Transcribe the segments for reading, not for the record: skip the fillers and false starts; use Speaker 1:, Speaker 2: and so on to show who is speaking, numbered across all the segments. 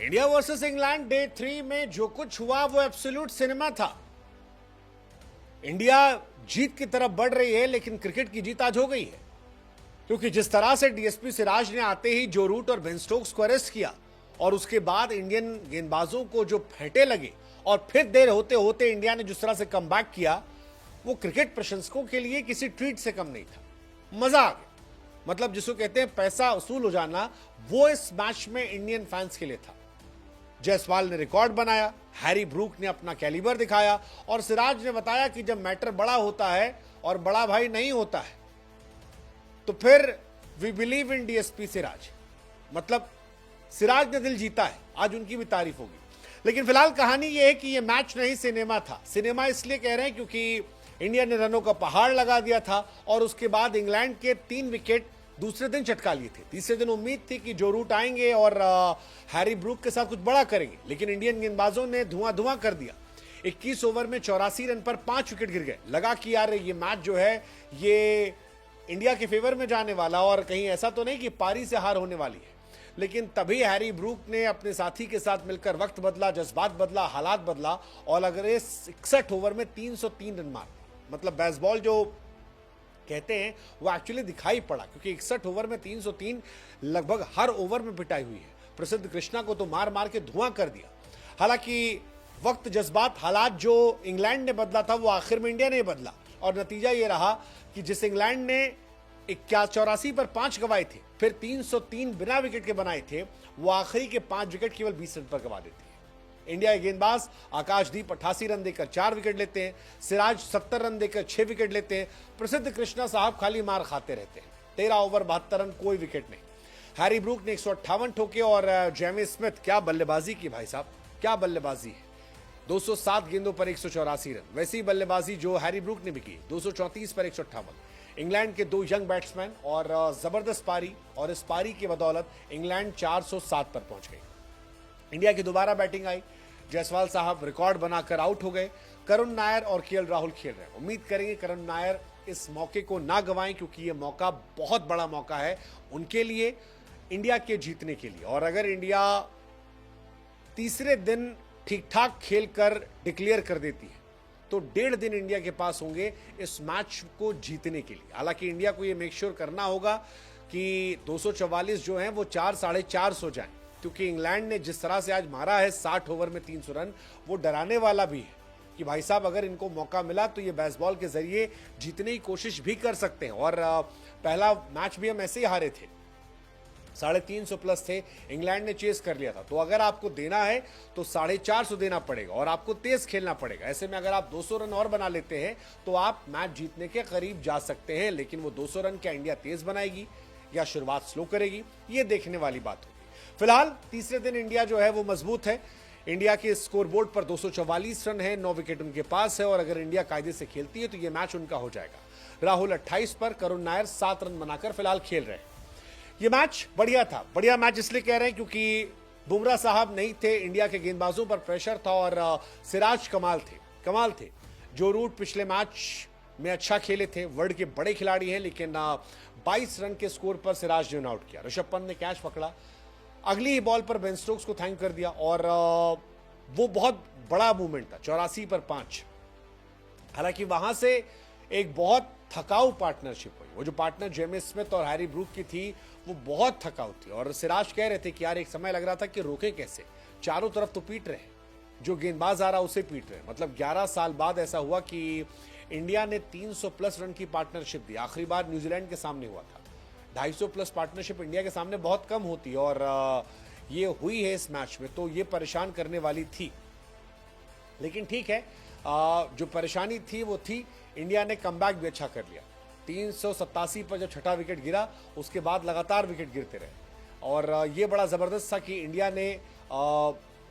Speaker 1: India versus England day 3 में जो कुछ हुआ वो एब्सोल्यूट सिनेमा था। इंडिया जीत की तरफ बढ़ रही है, लेकिन क्रिकेट की जीत आज हो गई है, क्योंकि जिस तरह से डीएसपी सिराज ने आते ही जो रूट और बेन स्टोक्स को अरेस्ट किया और उसके बाद इंडियन गेंदबाजों को जो फेंटे लगे और फिर देर होते होते इंडिया ने जिस तरह से कमबैक किया, वो क्रिकेट प्रशंसकों के लिए किसी ट्रीट से कम नहीं था। मजा आ गया। मतलब जिसको कहते हैं पैसा वसूल हो जाना, वो इस मैच में इंडियन फैंस के लिए था। जायसवाल ने रिकॉर्ड बनाया, हैरी ब्रूक ने अपना कैलिबर दिखाया और सिराज ने बताया कि जब मैटर बड़ा होता है और बड़ा भाई नहीं होता है तो फिर we believe in DSP Siraj. मतलब सिराज ने दिल जीता है, आज उनकी भी तारीफ होगी। लेकिन फिलहाल कहानी यह है कि यह मैच नहीं सिनेमा था। सिनेमा इसलिए कह रहे हैं क्योंकि इंडिया ने रनों का पहाड़ लगा दिया था और उसके बाद इंग्लैंड के 3 विकेट दूसरे दिन चटका लिए थे। तीसरे दिन उम्मीद थी कि जो रूट आएंगे और हैरी ब्रूक के साथ कुछ बड़ा करेंगे, लेकिन इंडियन गेंदबाजों ने धुआं कर दिया। 21 ओवर में 84 रन पर 5 विकेट गिर गए। लगा कि यार ये मैच जो है ये इंडिया के फेवर में जाने वाला, और कहीं ऐसा तो नहीं कि पारी से हार होने वाली है। लेकिन तभी हैरी ब्रूक ने अपने साथी के साथ मिलकर वक्त बदला, जज्बात बदला, हालात बदला और अगर 61 ओवर में 303 रन मार। मतलब बेसबॉल जो कहते हैं वो एक्चुअली दिखाई पड़ा, क्योंकि 61 ओवर में 303 लगभग हर ओवर में पिटाई हुई है। प्रसिद्ध कृष्णा को तो मार मार के धुआं कर दिया। हालांकि वक्त, जज्बात, हालात जो इंग्लैंड ने बदला था वो आखिर में इंडिया ने बदला, और नतीजा ये रहा कि जिस इंग्लैंड ने 84 पर 5 गंवाए थे, फिर 303 बिना विकेट के बनाए थे, वो आखिरी के 5 विकेट केवल 20 रन पर गंवा देते हैं। इंडिया के गेंदबाज आकाशदीप 88 रन देकर 4 विकेट लेते हैं, सिराज 70 रन देकर 6 विकेट लेते हैं, प्रसिद्ध कृष्णा साहब खाली मार खाते रहते हैं। 13 ओवर 72 रन, कोई विकेट नहीं। हैरी ब्रूक ने 158 ठोके और जेमी स्मिथ, क्या बल्लेबाजी की भाई साहब, क्या बल्लेबाजी है। 207 गेंदों पर 184 रन। वैसी बल्लेबाजी जो हैरी ब्रूक ने भी की, 234 पर 158। इंग्लैंड के 2 यंग बैट्समैन और जबरदस्त पारी, और इस पारी की बदौलत इंग्लैंड 407 पर पहुंच गई। इंडिया की दोबारा बैटिंग आई। जायसवाल साहब रिकॉर्ड बनाकर आउट हो गए। करुण नायर और केएल राहुल खेल रहे हैं। उम्मीद करेंगे करुण नायर इस मौके को ना गंवाएं, क्योंकि यह मौका बहुत बड़ा मौका है उनके लिए, इंडिया के जीतने के लिए। और अगर इंडिया तीसरे दिन ठीक ठाक खेलकर डिक्लेयर कर देती है तो 1.5 दिन इंडिया के पास होंगे इस मैच को जीतने के लिए। हालांकि इंडिया को यह मेक श्योर करना होगा कि 244 जो हैं वो 4 साढ़े 4 हो जाएं, क्योंकि इंग्लैंड ने जिस तरह से आज मारा है 60 ओवर में 300 रन, वो डराने वाला भी है कि भाई साहब अगर इनको मौका मिला तो ये बेसबॉल के जरिए जीतने की कोशिश भी कर सकते हैं। और पहला मैच भी हम ऐसे ही हारे थे, 350 प्लस थे, इंग्लैंड ने चेस कर लिया था। तो अगर आपको देना है तो 450 देना पड़ेगा और आपको तेज खेलना पड़ेगा। ऐसे में अगर आप 200 रन और बना लेते हैं तो आप मैच जीतने के करीब जा सकते हैं। लेकिन वो 200 रन क्या इंडिया तेज बनाएगी या शुरुआत स्लो करेगी, ये देखने वाली बात होगी। फिलहाल तीसरे दिन इंडिया जो है वो मजबूत है। इंडिया के स्कोरबोर्ड पर 244 रन है, 9 विकेट उनके पास है, और अगर इंडिया कायदे से खेलती है तो यह मैच उनका हो जाएगा। राहुल 28 पर, करुण नायर 7 रन बनाकर फिलहाल खेल रहे हैं। यह मैच बढ़िया था। बढ़िया मैच इसलिए कह रहे हैं क्योंकि बुमराह साहब नहीं थे, इंडिया के गेंदबाजों पर प्रेशर था और सिराज कमाल थे। जो रूट पिछले मैच में अच्छा खेले थे, वर्ल्ड के बड़े खिलाड़ी हैं, लेकिन 22 रन के स्कोर पर सिराज ने आउट किया। ऋषभ पंत ने कैच पकड़ा, अगली ही बॉल पर बेन स्टोक्स को थैंक कर दिया और वो बहुत बड़ा मूवमेंट था, 84 पर 5। हालांकि वहां से एक बहुत थकाऊ पार्टनरशिप हुई। वो जो पार्टनर जेमी स्मिथ और हैरी ब्रूक की थी वो बहुत थकाऊ थी, और सिराज कह रहे थे कि यार एक समय लग रहा था कि रोके कैसे, चारों तरफ तो पीट रहे हैं, जो गेंदबाज आ रहा उसे पीट रहे हैं। मतलब 11 साल बाद ऐसा हुआ कि इंडिया ने 300 प्लस रन की पार्टनरशिप दी। आखिरी बार न्यूजीलैंड के सामने हुआ था। 250 प्लस पार्टनरशिप इंडिया के सामने बहुत कम होती है, और ये हुई है इस मैच में, तो ये परेशान करने वाली थी। लेकिन ठीक है, जो परेशानी थी वो थी। इंडिया ने कमबैक भी अच्छा कर लिया। 387 पर जब छठा विकेट गिरा उसके बाद लगातार विकेट गिरते रहे, और ये बड़ा जबरदस्त था कि इंडिया ने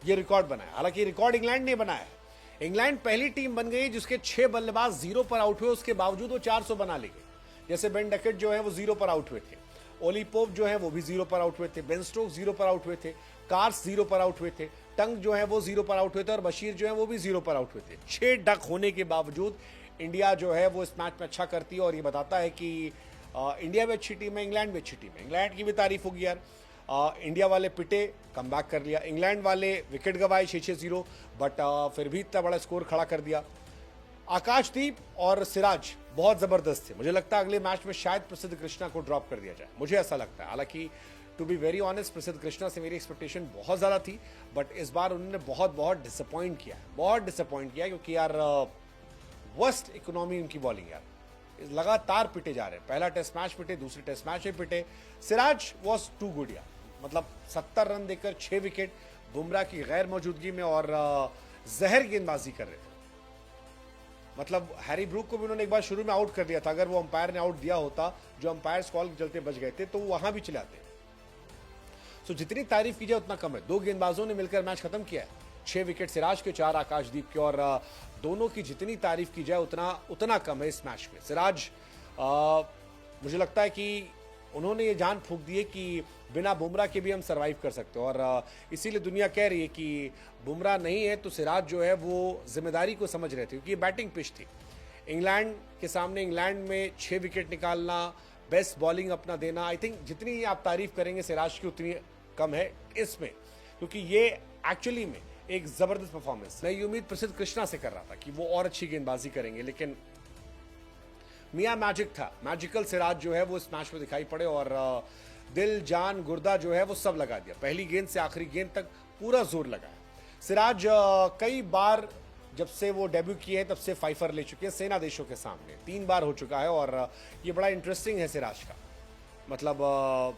Speaker 1: ये रिकॉर्ड बनाया। हालांकि रिकॉर्ड इंग्लैंड ने बनाया है। इंग्लैंड पहली टीम बन गई जिसके 6 बल्लेबाज 0 पर आउट हुए, उसके बावजूद वो 400 बना ले गए। जैसे बेन डकेट जो है वो 0 पर आउट हुए थे, ओली पोप जो है वो भी 0 पर आउट हुए थे, बेन स्टोक्स 0 पर आउट हुए थे, कार्स 0 पर आउट हुए थे, टंग जो है वो 0 पर आउट हुए थे, और बशीर जो है वो भी 0 पर आउट हुए थे। 6 डक होने के बावजूद इंडिया जो है वो इस मैच में अच्छा करती है, और ये बताता है कि इंडिया भी अच्छी टीम है, इंग्लैंड भी अच्छी टीम है। इंग्लैंड की भी तारीफ होगी यार। इंडिया वाले पिटे, कम बैक कर लिया। इंग्लैंड वाले विकेट गंवाए 6-6-0, बट फिर भी इतना बड़ा स्कोर खड़ा कर दिया। आकाशदीप और सिराज बहुत जबरदस्त थे। मुझे लगता है अगले मैच में शायद प्रसिद्ध कृष्णा को ड्रॉप कर दिया जाए, मुझे ऐसा लगता है। हालांकि टू बी वेरी ऑनेस्ट, प्रसिद्ध कृष्णा से मेरी एक्सपेक्टेशन बहुत ज़्यादा थी, बट इस बार उन्होंने बहुत डिसअपॉइंट किया, बहुत डिसअपॉइंट किया, क्योंकि यार वर्स्ट इकोनॉमी उनकी बॉलिंग यार, लगातार पिटे जा रहे हैं। पहला टेस्ट मैच पिटे, दूसरे टेस्ट मैच में पिटे। सिराज वॉज टू गुड यार, मतलब 70 रन देकर 6 विकेट बुमराह की गैर मौजूदगी में, और जहर गेंदबाजी कर रहे थे। मतलब हैरी ब्रूक को भी उन्होंने एक बार शुरू में आउट कर दिया था। अगर वो अंपायर ने आउट दिया होता, जो अंपायर कॉल के चलते बच गए थे, तो वहां भी चलाते। सो जितनी तारीफ की जाए उतना कम है। 2 गेंदबाजों ने मिलकर मैच खत्म किया है। 6 विकेट सिराज के, 4 आकाशदीप के, और दोनों की जितनी तारीफ की जाए उतना कम है इस मैच में। सिराज मुझे लगता है कि उन्होंने ये जान फूंक दी है कि बिना बुमराह के भी हम सरवाइव कर सकते हैं, और इसीलिए दुनिया कह रही है कि बुमराह नहीं है तो सिराज जो है वो जिम्मेदारी को समझ रहे थे, क्योंकि ये बैटिंग पिच थी। इंग्लैंड के सामने इंग्लैंड में 6 विकेट निकालना, बेस्ट बॉलिंग अपना देना, आई थिंक जितनी आप तारीफ करेंगे सिराज की उतनी कम है इसमें, क्योंकि ये एक्चुअली में एक जबरदस्त परफॉर्मेंस। मैं ये उम्मीद प्रसिद्ध कृष्णा से कर रहा था कि वो और अच्छी गेंदबाजी करेंगे, लेकिन मियां मैजिक था, मैजिकल सिराज जो है वो इस मैच में दिखाई पड़े, और दिल जान गुर्दा जो है वो सब लगा दिया। पहली गेंद से आखिरी गेंद तक पूरा जोर लगाया। सिराज कई बार जब से वो डेब्यू किए हैं तब से फाइफर ले चुके हैं सेना देशों के सामने, 3 बार हो चुका है, और ये बड़ा इंटरेस्टिंग है सिराज का। मतलब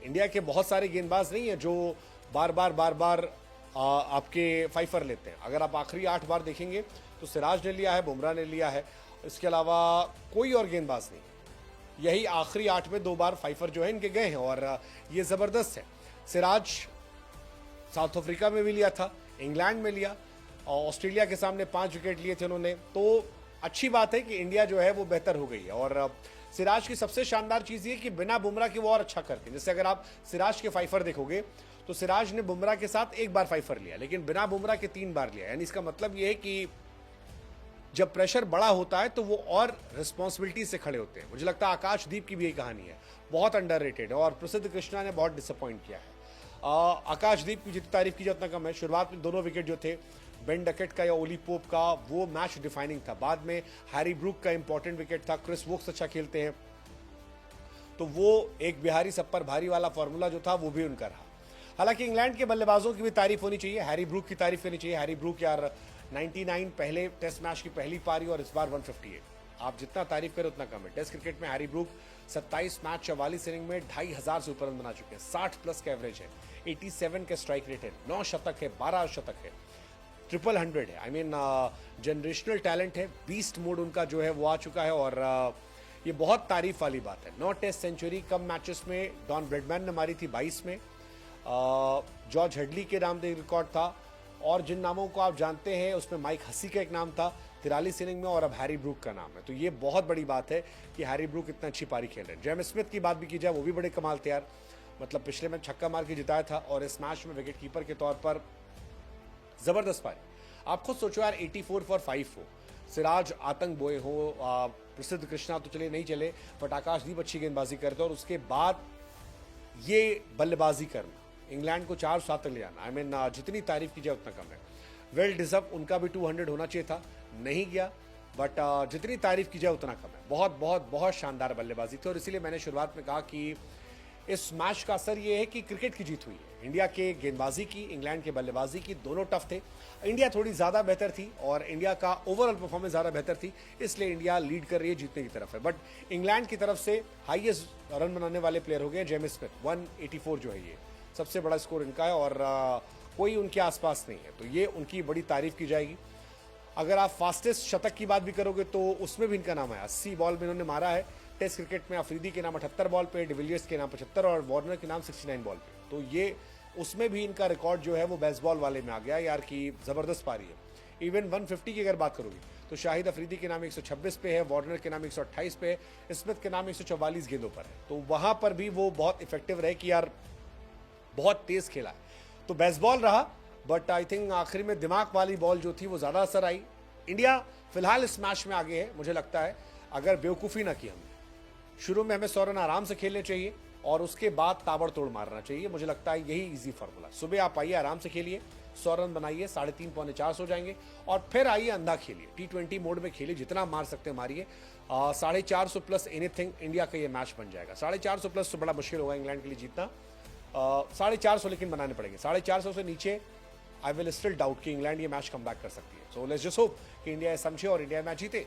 Speaker 1: इंडिया के बहुत सारे गेंदबाज नहीं है जो बार बार आपके फाइफर लेते हैं। अगर आप आखिरी 8 बार देखेंगे तो सिराज ने लिया है, बुमराह ने लिया है, इसके अलावा कोई और गेंदबाज नहीं। यही आखिरी 8 में 2 बार फाइफर जो है इनके गए हैं, और ये जबरदस्त है। सिराज साउथ अफ्रीका में भी लिया था, इंग्लैंड में लिया, और ऑस्ट्रेलिया के सामने 5 विकेट लिए थे उन्होंने। तो अच्छी बात है कि इंडिया जो है वो बेहतर हो गई है, और सिराज की सबसे शानदार चीज ये कि बिना बुमराह के वो और अच्छा करते हैं। जैसे अगर आप सिराज के फाइफर देखोगे तो सिराज ने बुमराह के साथ 1 बार फाइफर लिया, लेकिन बिना बुमराह के 3 बार लिया। यानी इसका मतलब ये है कि जब प्रेशर बड़ा होता है तो वो और रिस्पॉन्सिबिलिटी से खड़े होते हैं। मुझे लगता है आकाशदीप की भी यही कहानी है, बहुत अंडररेटेड है, और प्रसिद्ध कृष्णा ने बहुत डिसअपॉइंट किया है। आकाशदीप की जितनी तारीफ की जाए उतना कम है। शुरुआत में दोनों विकेट जो थे, बेन डकेट का या ओली पोप का, वो मैच डिफाइनिंग था। बाद में हैरी ब्रूक का इंपॉर्टेंट विकेट था। क्रिस वोक्स अच्छा खेलते हैं, तो वो एक बिहारी सब पर भारी वाला फॉर्मूला जो था वो भी उनका रहा। हालांकि इंग्लैंड के बल्लेबाजों की भी तारीफ होनी चाहिए, हैरी ब्रूक की तारीफ करनी चाहिए। हैरी ब्रूक यार 99 पहले टेस्ट मैच की पहली पारी, और इस बार 158। आप जितना तारीफ करें उतना कम है। टेस्ट क्रिकेट में हैरी ब्रूक 27 मैच 44 इनिंग में 2500 से ऊपर रन बना चुके हैं, 60 प्लस का एवरेज है, 87 का स्ट्राइक रेट है, 9 शतक है, 12 शतक है, 100 है। आई मीन जनरेशनल टैलेंट है। बीस्ट मोड उनका जो है वो आ चुका है, और ये बहुत तारीफ वाली बात है। 9 टेस्ट सेंचुरी कम मैचेस में डॉन ब्रेडमैन ने मारी थी 22 में, जॉर्ज हेडली के नाम से रिकॉर्ड था, और जिन नामों को आप जानते हैं उसमें माइक हसी का एक नाम था 43 इनिंग में, और अब हैरी ब्रूक का नाम है। तो ये बहुत बड़ी बात है कि हैरी ब्रूक इतना अच्छी पारी खेल रहे हैं। जेम्स स्मिथ की बात भी की जाए, वो भी बड़े कमाल थे यार। मतलब पिछले मैच छक्का मार के जिताया था, और इस मैच में विकेट कीपर के तौर पर जबरदस्त पारी। आप खुद सोचो यार, 84 फॉर 5 हो, सिराज आतंक बोए हो, प्रसिद्ध कृष्णा तो चले नहीं चले, बट आकाशदीप अच्छी गेंदबाजी करते, और उसके बाद ये बल्लेबाजी करना, इंग्लैंड को 4-7 तक ले जाना, आई मीन जितनी तारीफ की जाए उतना कम है। वेल डिजर्व, उनका भी 200 होना चाहिए था, नहीं गया, बट जितनी तारीफ की जाए उतना कम है। बहुत शानदार बल्लेबाजी थी, और इसीलिए मैंने शुरुआत में कहा कि इस मैच का असर ये है कि क्रिकेट की जीत हुई है। इंडिया के गेंदबाजी की, इंग्लैंड के बल्लेबाजी की, दोनों टफ थे। इंडिया थोड़ी ज़्यादा बेहतर थी, और इंडिया का ओवरऑल परफॉर्मेंस ज़्यादा बेहतर थी, इसलिए इंडिया लीड कर रही है, जीतने की तरफ है। बट इंग्लैंड की तरफ से हाईएस्ट रन बनाने वाले प्लेयर हो गए जेम्स स्मिथ, 184 जो है ये सबसे बड़ा स्कोर इनका है, और कोई उनके आसपास नहीं है, तो ये उनकी बड़ी तारीफ की जाएगी। अगर आप फास्टेस्ट शतक की बात भी करोगे तो उसमें भी इनका नाम है। 80 बॉल में इन्होंने मारा है टेस्ट क्रिकेट में। अफरीदी के नाम 78 बॉल पे, डिविलियर्स के नाम 75, और वार्नर के नाम 69 बॉल पे। तो ये उसमें भी इनका रिकॉर्ड जो है वो बेसबॉल वाले में आ गया यार, की जबरदस्त पारी है। इवन 150 की अगर बात करोगे तो शाहिद अफरीदी के नाम 126 पे है, वार्नर के नाम 128 पे है, स्मिथ के नाम 144 गेंदों पर है। तो वहां पर भी वो बहुत इफेक्टिव रहे कि यार बहुत तेज खेला है। तो बेसबॉल रहा, बट आई थिंक आखिरी में दिमाग वाली बॉल जो थी वो ज्यादा असर आई। इंडिया फिलहाल इस मैच में आगे है, मुझे लगता है अगर बेवकूफ़ी ना की हमने। शुरू में हमें 100 रन आराम से खेलने चाहिए, और उसके बाद ताबड़तोड़ मारना चाहिए। मुझे लगता है यही इजी फार्मूला। सुबह आप आइए, आराम से खेलिए, 100 रन बनाइए, 3.5 पौने 4 हो जाएंगे, और फिर आइए अंधा खेलिए, T20 मोड में खेलिए, जितना मार सकते हैं मारिए। 450 प्लस एनीथिंग, इंडिया का ये मैच बन जाएगा। 450 प्लस तो बड़ा मुश्किल होगा इंग्लैंड के लिए जीतना। 450 लेकिन बनाने पड़ेंगे। 450 से नीचे आई विल स्टिल डाउट कि इंग्लैंड ये मैच कम बैक कर सकती है। सो लेट्स जस्ट होप कि इंडिया समझे और इंडिया मैच जीते।